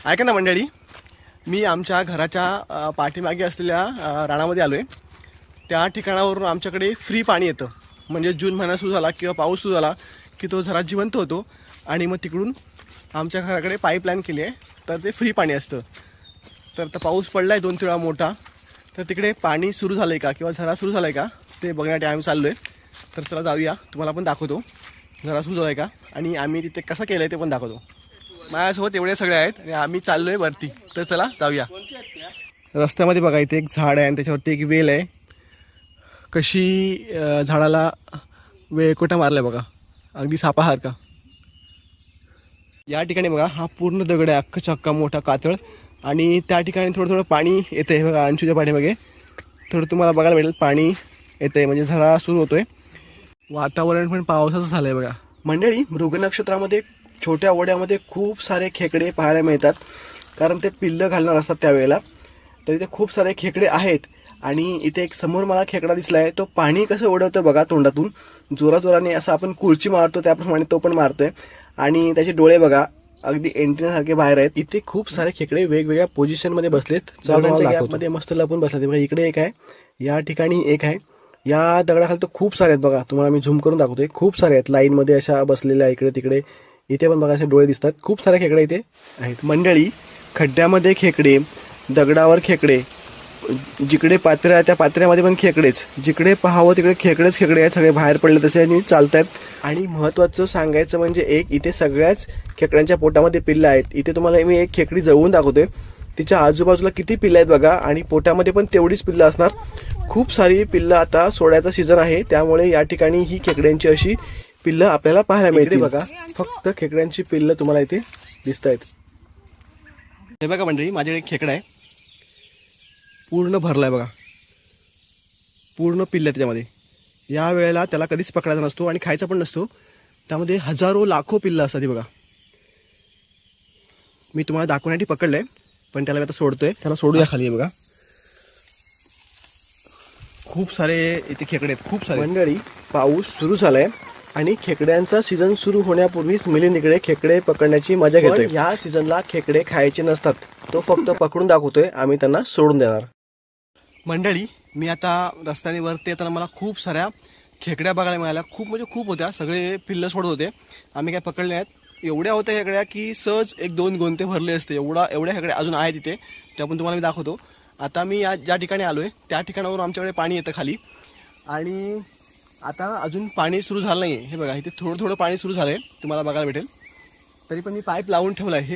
ऐका ना मंडळी, मी आमच्या घराच्या पाठीमागे असलेल्या रानामध्ये आलो आहे. त्या ठिकाणावरून आमच्याकडे फ्री पाणी येतं. म्हणजे जून महिना सुरू झाला किंवा पाऊस सुरू झाला की तो झरा जिवंत होतो आणि मग तिकडून आमच्या घराकडे पाईपलाईन केली आहे, तर ते फ्री पाणी असतं. तर आता पाऊस पडला आहे 2-3 वेळा मोठा, तर तिकडे पाणी सुरू झालं आहे का किंवा झरा सुरू झाला आहे का ते बघण्यासाठी आम्ही चाललो आहे. तर चला जाऊया, तुम्हाला पण दाखवतो झरा सुरू झाला आहे का आणि आम्ही तिथे कसं केलं आहे ते पण दाखवतो. माझ्यासोबत एवढे सगळे आहेत आणि आम्ही चाललो आहे वरती. तर चला जाऊया. रस्त्यामध्ये बघा इथे एक झाड आहे आणि त्याच्यावरती एक वेल आहे. कशी झाडाला वेळकोटा मारला आहे बघा, अगदी सापासारखा. या ठिकाणी बघा हा पूर्ण दगड आहे, अख्खा चक्का मोठा कातळ. आणि त्या ठिकाणी थोडं थोडं पाणी येतं आहे बघा. अंशूच्या पाठीमागे थोडं तुम्हाला बघायला भेटेल पाणी येतं आहे, म्हणजे झरा सुरू होतोय. वातावरण पण पावसाचं झालं आहे बघा. मंडळी, मृग नक्षत्रामध्ये छोट्या ओढ्यामध्ये खूप सारे खेकडे पाहायला मिळतात, कारण ते पिल्लं घालणार असतात त्यावेळेला. तर इथे खूप सारे खेकडे आहेत. आणि इथे एक समोर मला खेकडा दिसला आहे, तो पाणी कसं ओढवतो बघा तोंडातून जोराजोराने, असं आपण कुळची मारतो त्याप्रमाणे तो पण मारतोय. आणि त्याचे डोळे बघा अगदी एंटिनासारखे बाहेर आहेत. इथे खूप सारे खेकडे वेगवेगळ्या पोझिशनमध्ये बसलेत, मध्ये मस्त लपून बसलेत बघा. इकडे एक आहे, या ठिकाणी एक आहे, या दगडाखाली तर खूप सारे आहेत बघा. तुम्हाला मी झूम करून दाखवतोय, खूप सारे आहेत लाईनमध्ये अशा बसलेल्या इकडे तिकडे. इथे पण बघा असे डोळे दिसतात. खूप सारे खेकडे इथे आहेत. मंडळी, खड्ड्यामध्ये खेकडे, दगडावर खेकडे, जिकडे पात्रे आहे त्या पात्र्यामध्ये पण खेकडेच, जिकडे पाहावं तिकडे खेकडेच खेकडे आहेत. सगळे बाहेर पडले तसे आणि चालतात. आणि महत्त्वाचं सांगायचं म्हणजे इथे सगळ्याच खेकड्यांच्या पोटामध्ये पिल्लं आहेत. इथे तुम्हाला मी एक खेकडी जवळून दाखवतोय, तिच्या आजूबाजूला किती पिल्लं आहेत बघा. आणि पोटामध्ये पण तेवढीच पिल्लं असणार. खूप सारी पिल्लं आता सोडायचा सीझन आहे, त्यामुळे या ठिकाणी ही खेकड्यांची अशी पिल्लं आपल्याला पाहायला मिळते बघा. फक्त खेकड्यांची पिल्लं तुम्हाला इथे दिसत आहेत. हे बघा मंडळी, माझ्याकडे एक खेकडा आहे, पूर्ण भरलाय बघा, पूर्ण पिल्लं त्याच्यामध्ये. या वेळेला त्याला कधीच पकडायचा नसतो आणि खायचा पण नसतो. त्यामध्ये हजारो लाखो पिल्लं असतात. ती बघा, मी तुम्हाला दाखवण्यासाठी पकडलंय, पण त्याला मी आता सोडतोय. त्याला सोडूया खाली. बघा खूप सारे इथे खेकडे आहेत, खूप सारे. मंडळी, पाऊस सुरू झालाय आणि खेकड्यांचा सीझन सुरू होण्यापूर्वीच मिलिंद इकडे खेकडे पकडण्याची मजा घेतोय. या सीझनला खेकडे खायचे नसतात, तो फक्त पकडून दाखवतोय, आम्ही त्यांना सोडून देणार. मंडळी, मी आता रस्त्याने वरती येताना मला खूप साऱ्या खेकड्या बघायला मिळाल्या. खूप म्हणजे खूप होत्या, सगळे पिल्लं सोडत होते. आम्ही काय पकडले आहेत. एवढ्या होत्या खेकड्या की सहज 1-2 गोंते भरले असते. एवढ्या खेकड्या अजून आहेत तिथे, त्या पण तुम्हाला मी दाखवतो. आता मी ज्या ठिकाणी आलो आहे त्या ठिकाणावरून आमच्याकडे पाणी येतं खाली. आणि आता अजून पाणी सुरू झालं नाही आहे. हे बघा, इथे थोडं थोडं पाणी सुरू झालं आहे, तुम्हाला बघायला भेटेल. तरी पण मी पाईप लावून ठेवला आहे.